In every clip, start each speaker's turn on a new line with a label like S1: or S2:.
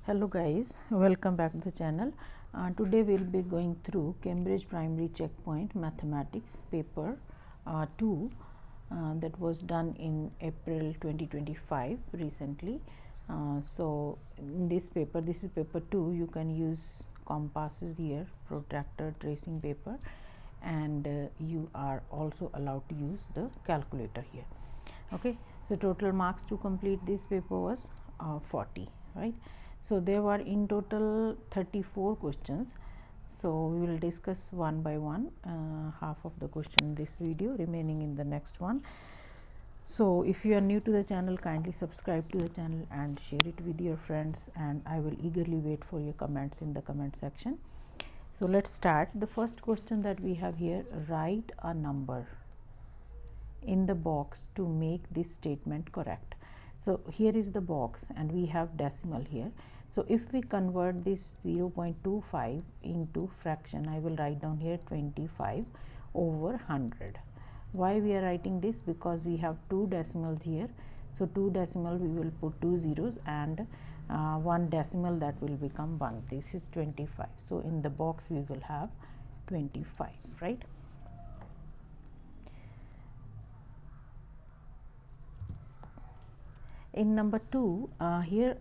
S1: Hello guys, welcome back to the channel. Today we will be going through Cambridge Primary Checkpoint Mathematics paper 2 that was done in April 2025 recently. So in this paper, this is paper 2, you can use compasses here, protractor, tracing paper, and you are also allowed to use the calculator here. Okay, so total marks to complete this paper was 40, right? So there were in total 34 questions. So we will discuss one by one, half of the question in this video, remaining in the next one. So if you are new to the channel, kindly subscribe to the channel and share it with your friends, and I will eagerly wait for your comments in the comment section. So let's start. The first question that we have here, write a number in the box to make this statement correct. So here is the box and we have decimal here. So if we convert this 0.25 into fraction, I will write down here 25 over 100. Why we are writing this? Because we have two decimals here. So two decimal we will put two zeros, and one decimal that will become 1. This is 25. So in the box we will have 25, right? In number 2, here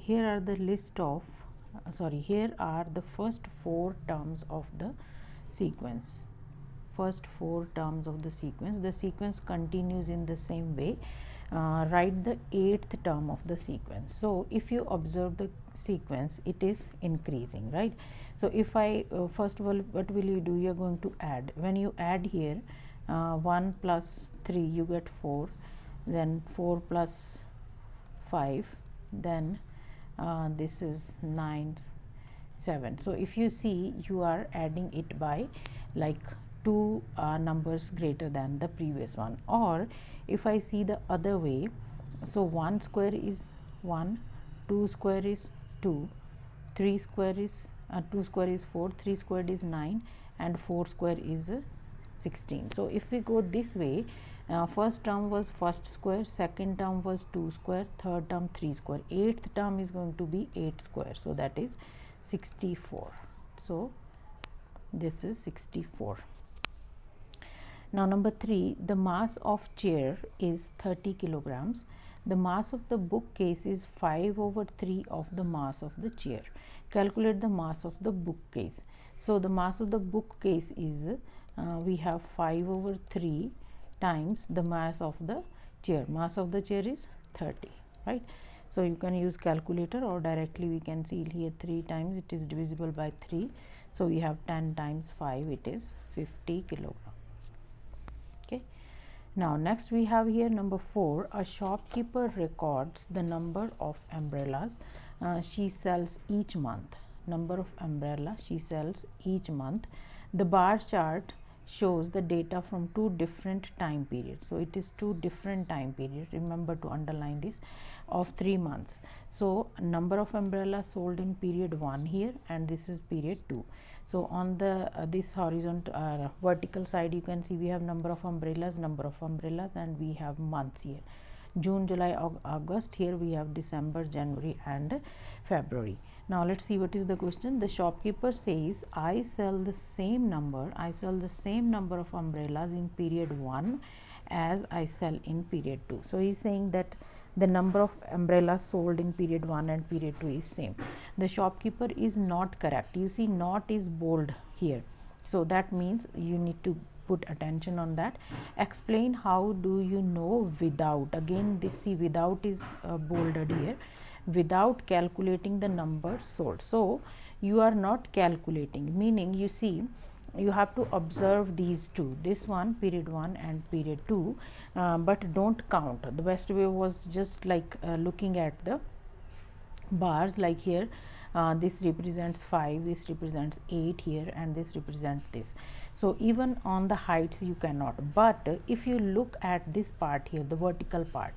S1: are the list of here are the first 4 terms of the sequence. First 4 terms of the sequence. The sequence continues in the same way. Write the 8th term of the sequence. So if you observe the sequence, it is increasing, right? So if I first of all, what will you do? You are going to add. When you add here, 1 plus 3, you get 4. Then 4 plus 5, then this is 9, 7. So if you see, you are adding it by like 2 numbers greater than the previous one. Or if I see the other way, so 1 square is 1, 2 square is 2, 3 square is 2 square is 4, 3 squared is 9, and 4 square is 16. So if we go this way, first term was first square, second term was 2 square, third term 3 square, 8th term is going to be 8 square. So that is 64. So this is 64. Now number 3, the mass of chair is 30 kilograms. The mass of the bookcase is 5 over 3 of the mass of the chair. Calculate the mass of the bookcase. So the mass of the bookcase is we have 5 over 3 times the mass of the chair. Mass of the chair is 30, right? So you can use calculator, or directly we can see here 3 times, it is divisible by 3. So we have 10 times 5, it is 50 kilogram. Okay. Now next we have here number 4, a shopkeeper records the number of umbrellas she sells each month. Number of umbrellas she sells each month. The bar chart shows the data from 2 different time periods. So it is 2 different time periods, remember to underline this, of 3 months. So number of umbrellas sold in period 1 here, and this is period 2. So on the this horizontal vertical side, you can see we have number of umbrellas, and we have months here. June, July, August. Here we have December, January, and February. Now let's see what is the question. The shopkeeper says, I sell the same number of umbrellas in period 1 as I sell in period 2. So he is saying that the number of umbrellas sold in period 1 and period 2 is same. The shopkeeper is not correct. You see, not is bold here. So that means you need to put attention on that. Explain how do you know without. Again, this, see, without is bolded here. Without calculating the number sold. So you are not calculating, meaning you see, you have to observe these two, this one period 1 and period 2, but don't count. The best way was just like looking at the bars, like here this represents 5, this represents 8 here, and this represents this. So even on the heights you cannot, but if you look at this part here, the vertical part,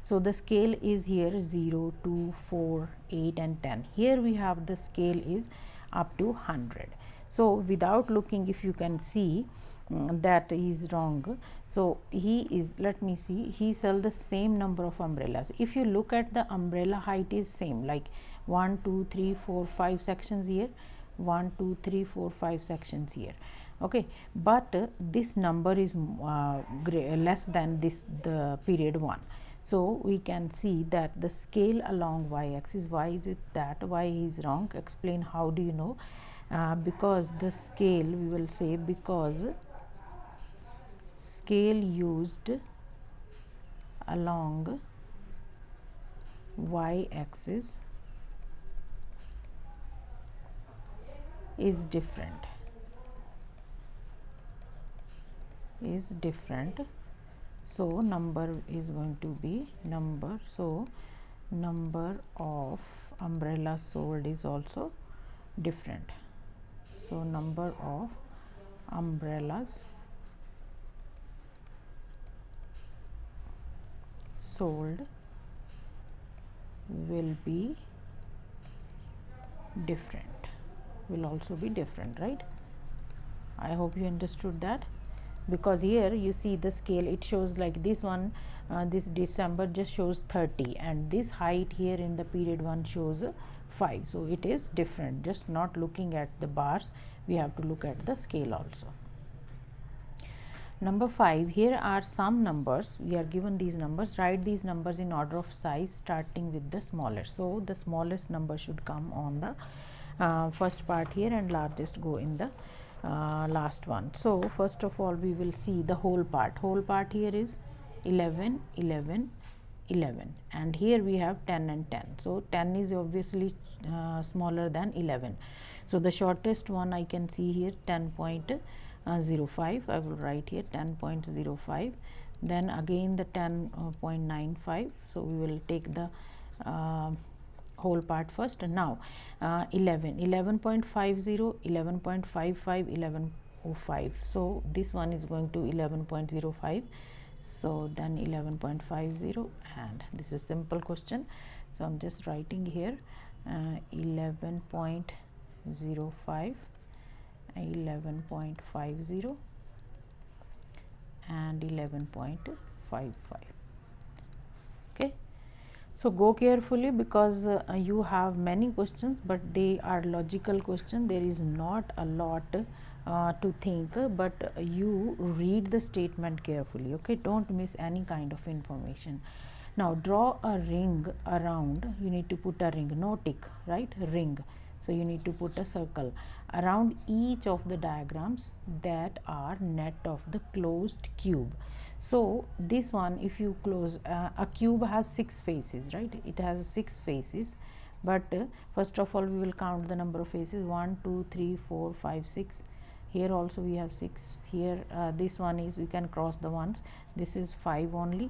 S1: so the scale is here 0, 2, 4, 8 and 10. Here we have the scale is up to 100. So without looking, if you can see, that is wrong. So he is, let me see, he sell the same number of umbrellas. If you look at the umbrella height is same, like 1 2 3 4 5 sections here, 1 2 3 4 5 sections here, okay, but this number is less than this the period 1. So we can see that the scale along y-axis, why is it that, why is wrong, explain how do you know. Because the scale, we will say, because scale used along y-axis is different, so number is going to be number, so number of umbrellas sold is also different. So number of umbrellas sold will be different, will also be different, right? I hope you understood that, because here you see the scale, it shows like this one, this December just shows 30, and this height here in the period 1 shows 5. So it is different, just not looking at the bars, we have to look at the scale also. Number 5, here are some numbers, we are given these numbers, write these numbers in order of size starting with the smallest. So the smallest number should come on the first part here, and largest go in the last one. So first of all we will see the whole part. Whole part here is 11 11 11, and here we have 10 and 10. So 10 is obviously smaller than 11. So the shortest one I can see here 10.05. I will write here 10.05. Then again the 10.95. So we will take the whole part first. And now 11 11.50 11.55 11.05. So this one is going to 11.05. So then 11.50, and this is simple question, so I'm just writing here 11.05 11.50 and 11.55. okay, so go carefully, because you have many questions, but they are logical questions, there is not a lot to think, but you read the statement carefully, okay, don't miss any kind of information. Now draw a ring around, you need to put a ring, no tick, right, ring. So you need to put a circle around each of the diagrams that are net of the closed cube. So this one, if you close a cube has 6 faces, right, it has 6 faces, but first of all we will count the number of faces, 1 2 3 4 5 6. Here also we have 6. Here this one is, we can cross the ones, this is 5 only,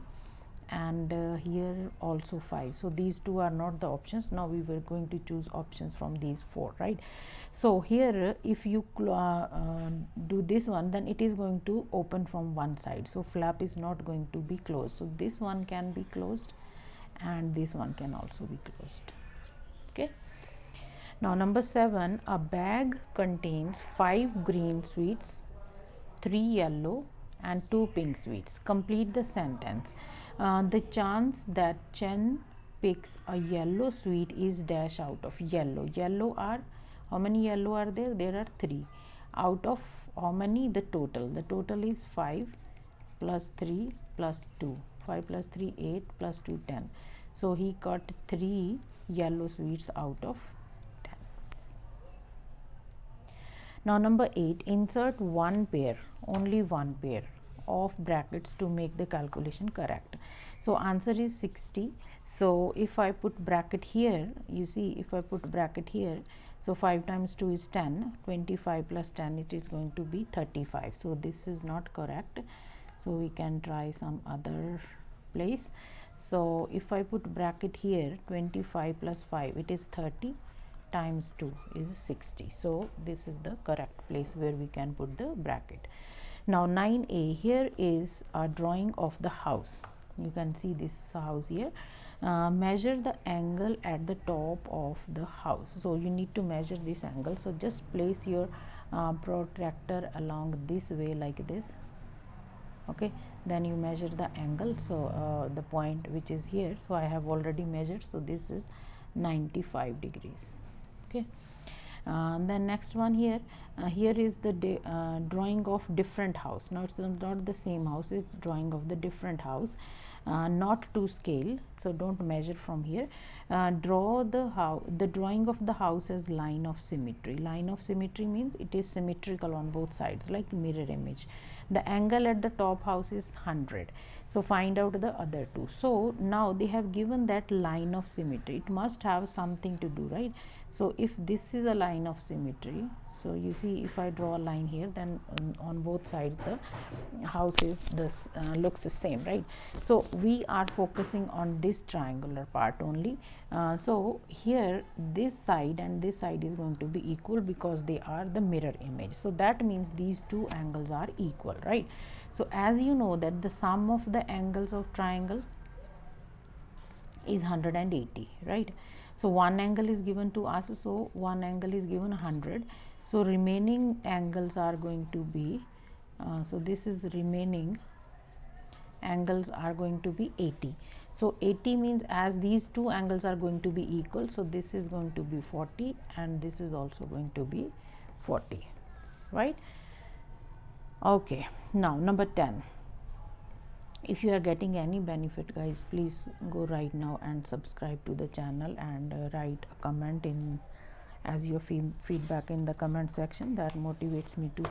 S1: and here also 5. So these two are not the options. Now we were going to choose options from these 4, right? So here if you do this one, then it is going to open from one side, so flap is not going to be closed. So this one can be closed and this one can also be closed. Okay, now number 7, a bag contains 5 green sweets, 3 yellow and 2 pink sweets. Complete the sentence. The chance that Chen picks a yellow sweet is dash out of yellow. Yellow are, how many yellow are there? There are 3. Out of how many? The total. The total is 5 plus 3 plus 2. 5 plus 3 8 plus 2 10. So he got 3 yellow sweets out of 10. Now number 8, insert one pair, only one pair of brackets to make the calculation correct. So answer is 60. So if I put bracket here, you see, if I put bracket here, so 5 times 2 is 10, 25 plus 10, it is going to be 35. So this is not correct, so we can try some other place. So if I put bracket here, 25 plus 5, it is 30 times 2 is 60. So this is the correct place where we can put the bracket. Now 9a, here is a drawing of the house. You can see this house here. Measure the angle at the top of the house. So you need to measure this angle. So just place your protractor along this way like this. Okay, then you measure the angle. So the point which is here, so I have already measured, so this is 95 degrees. Okay, then next one here, here is the drawing of different house. Not the same house, it's drawing of the different house, not to scale, so don't measure from here. Draw the drawing of the house as line of symmetry. Line of symmetry means it is symmetrical on both sides, like mirror image. The angle at the top house is 100, so find out the other two. So now they have given that line of symmetry, it must have something to do, right? So if this is a line of symmetry, so you see, if I draw a line here, then on both sides the house is this looks the same, right? So we are focusing on this triangular part only. So here this side and this side is going to be equal because they are the mirror image, so that means these two angles are equal, right? So as you know that the sum of the angles of triangle is 180, right? So one angle is given to us, so one angle is given 100, so remaining angles are going to be so this is the remaining angles are going to be 80. So 80 means as these two angles are going to be equal, so this is going to be 40 and this is also going to be 40, right? Okay, now number 10. If you are getting any benefit, guys, please go right now and subscribe to the channel and write a comment in as your feedback in the comment section. That motivates me to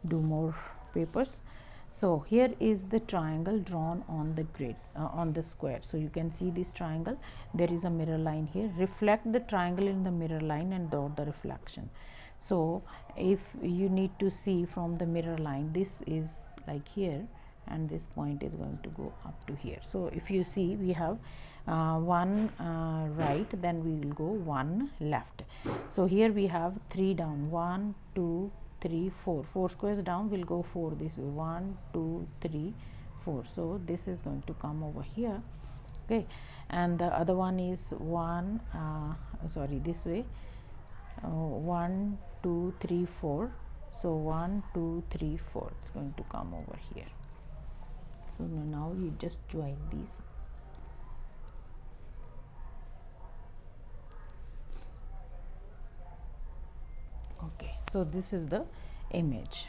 S1: do more papers. So here is the triangle drawn on the grid, on the square. So you can see this triangle, there is a mirror line here. Reflect the triangle in the mirror line and draw the reflection. So if you need to see from the mirror line, this is like here and this point is going to go up to here. So if you see, we have one right, then we will go one left. So here we have 3 down, 1 2 3 4, 4 squares down will go 4 this way, 1 2 3 4. So this is going to come over here. Okay, and the other one is this way, 1 2 3 4. So 1 2 3 4, it's going to come over here. So now you just join these. Okay, so this is the image.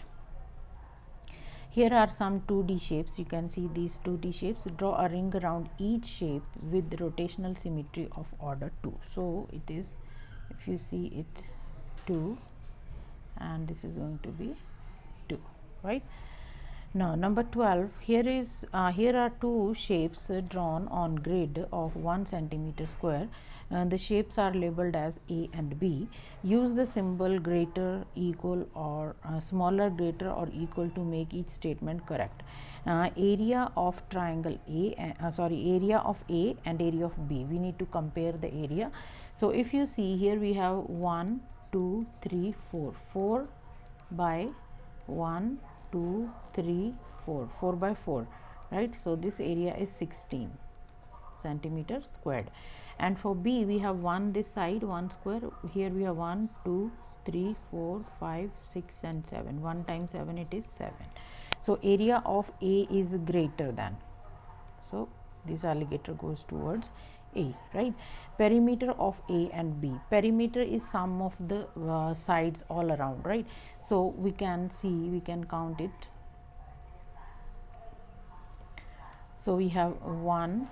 S1: Here are some 2D shapes. You can see these 2D shapes. Draw a ring around each shape with rotational symmetry of order 2. So it is, if you see it, 2, and this is going to be 2, right? Now number 12, here are two shapes drawn on grid of 1 centimeter square. The shapes are labeled as A and B. Use the symbol greater, equal, or smaller, greater, or equal to make each statement correct. Area of triangle area of A and area of B. We need to compare the area. So if you see here, we have 1 2 3 4, 4 by 1 2 3 4, 4 by 4, right? So this area is 16 centimeter squared. And for B, we have 1 this side, 1 square. Here we have 1 2 3 4 5 6 and 7. 1 times 7, it is 7. So area of A is greater than, so this alligator goes towards A, right? Perimeter of A and B. Perimeter is sum of the sides all around, right? So we can see, we can count it. So we have 1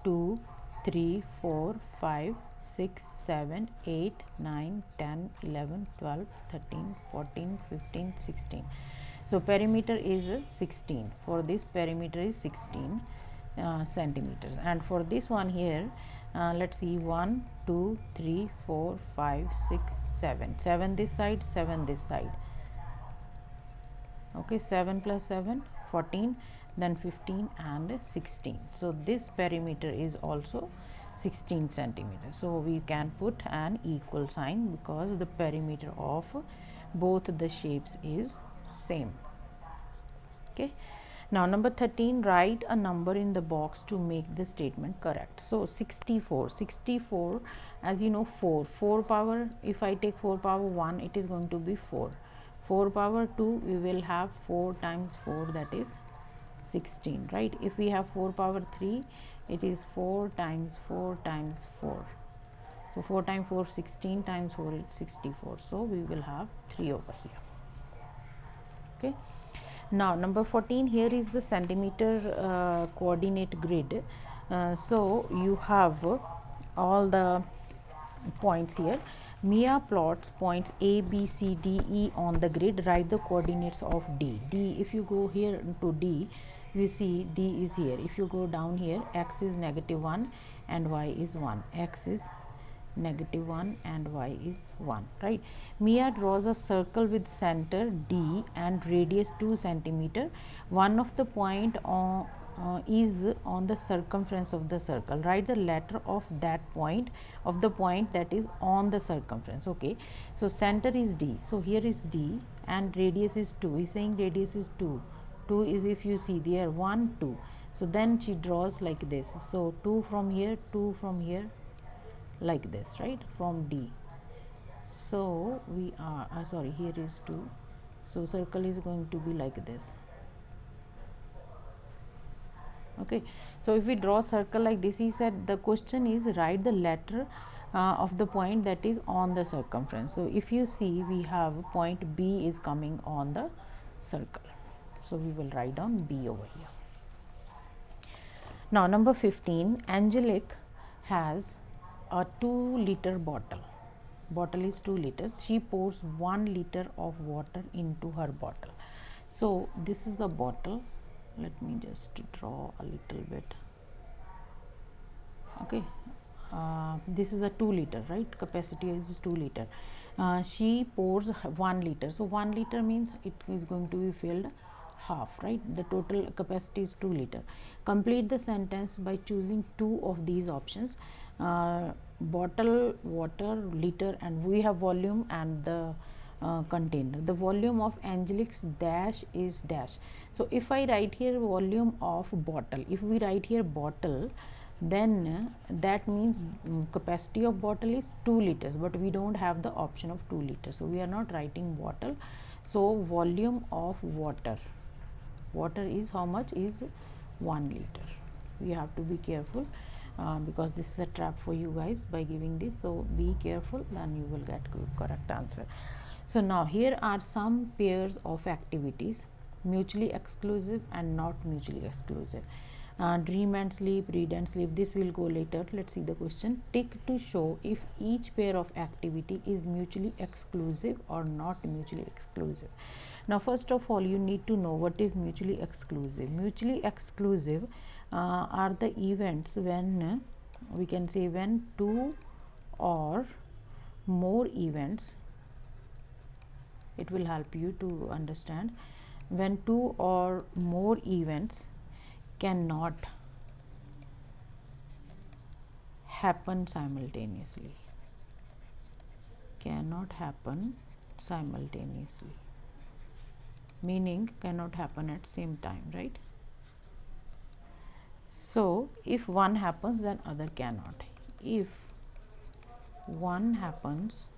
S1: 2 3 4 5 6 7 8 9 10 11 12 13 14 15 16. So perimeter is 16. For this, perimeter is 16 centimeters. And for this one here, let's see, 1 2 3 4 5 6 7, 7 this side, 7 this side. Okay, 7 plus 7, 14, then 15 and 16. So this perimeter is also 16 centimeters. So we can put an equal sign because the perimeter of both the shapes is same. Okay, now number 13, write a number in the box to make the statement correct. So 64, as you know, 4 power, if I take 4 power 1, it is going to be 4. 4 power 2, we will have 4 times 4, that is 16, right? If we have 4 power 3, it is 4 times 4 times 4. So 4 times 4, 16 times 4 is 64. So we will have 3 over here. Okay. Now number 14, here is the centimeter coordinate grid. So you have all the points here. Mia plots points A, B, C, D, E on the grid. Write the coordinates of D. D, if you go here to D, you see D is here. If you go down here, X is -1 and Y is 1. X is -1 and Y is 1, right? Mia draws a circle with center D and radius 2 centimeter. One of the point is on the circumference of the circle. Write the letter of that point, of the point that is on the circumference. Okay, so center is D, so here is D and radius is 2. He's saying radius is 2. 2 is, if you see there, 1 2, so then she draws like this. So 2 from here, 2 from here, like this, right, from D. So we are sorry, here is 2, so circle is going to be like this. Okay, so if we draw circle like this, he said the question is write the letter of the point that is on the circumference. So if you see, we have point B is coming on the circle, so we will write down B over here. Now number 15, Angelique has a 2-liter bottle. Bottle is 2 liters. She pours 1 liter of water into her bottle. So this is the bottle. Let me just draw a little bit. Okay, this is a 2 liter, right? Capacity is 2 liter. She pours 1 liter. So 1 liter means it is going to be filled half, right? The total capacity is 2 liter. Complete the sentence by choosing 2 of these options. Bottle, water, liter, and we have volume and the container. The volume of Angelique's dash is dash. So if I write here volume of bottle, if we write here bottle, then that means capacity of bottle is 2 liters, but we don't have the option of 2 liters, so we are not writing bottle. So volume of water, water is how much, is 1 liter. We have to be careful because this is a trap for you guys by giving this, so be careful, then you will get correct answer. So now here are some pairs of activities, mutually exclusive and not mutually exclusive. Dream and sleep, read and sleep, this will go later. Let's see the question. Tick to show if each pair of activity is mutually exclusive or not mutually exclusive. Now first of all, you need to know what is mutually exclusive. Mutually exclusive are the events when we can say when 2 or more events, it will help you to understand, when 2 or more events cannot happen simultaneously, cannot happen simultaneously, meaning cannot happen at same time, right? So if one happens, then other cannot. If one happens,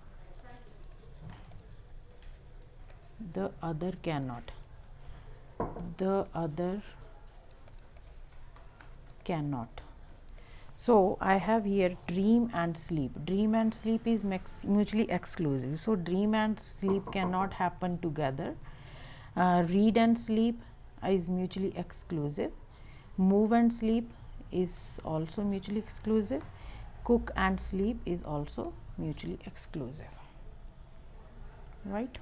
S1: the other cannot, the other cannot. So I have here dream and sleep. Dream and sleep is mutually exclusive, so dream and sleep cannot happen together. Read and sleep is mutually exclusive. Move and sleep is also mutually exclusive. Cook and sleep is also mutually exclusive, right?